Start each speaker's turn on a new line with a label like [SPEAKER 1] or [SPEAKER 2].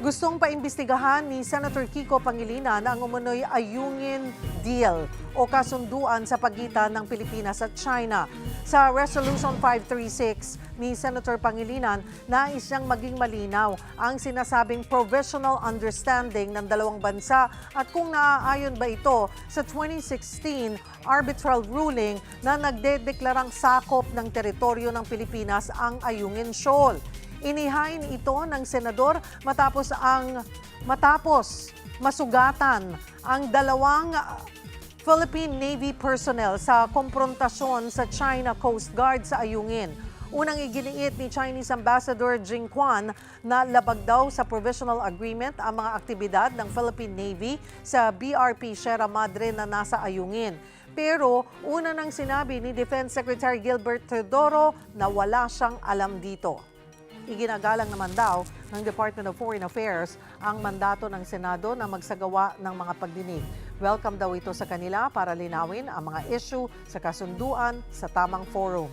[SPEAKER 1] Gustong paimbestigahan ni Senator Kiko Pangilinan ang umunoy ayungin deal o kasunduan sa pagitan ng Pilipinas at China. Sa Resolution 536 ni Senator Pangilinan, nais niyang maging malinaw ang sinasabing provisional understanding ng dalawang bansa at kung naaayon ba ito sa 2016 arbitral ruling na nagdedeklarang sakop ng teritoryo ng Pilipinas ang Ayungin Shoal. Inihain ito ng senador matapos masugatan ang dalawang Philippine Navy personnel sa komprontasyon sa China Coast Guard sa Ayungin. Unang iginiit ni Chinese Ambassador Jing Quan na labag daw sa provisional agreement ang mga aktibidad ng Philippine Navy sa BRP Sierra Madre na nasa Ayungin. Pero una nang sinabi ni Defense Secretary Gilbert Teodoro na wala siyang alam dito. Iginagalang naman daw ng Department of Foreign Affairs ang mandato ng Senado na magsagawa ng mga pagdinig. Welcome daw ito sa kanila para linawin ang mga issue sa kasunduan sa tamang forum.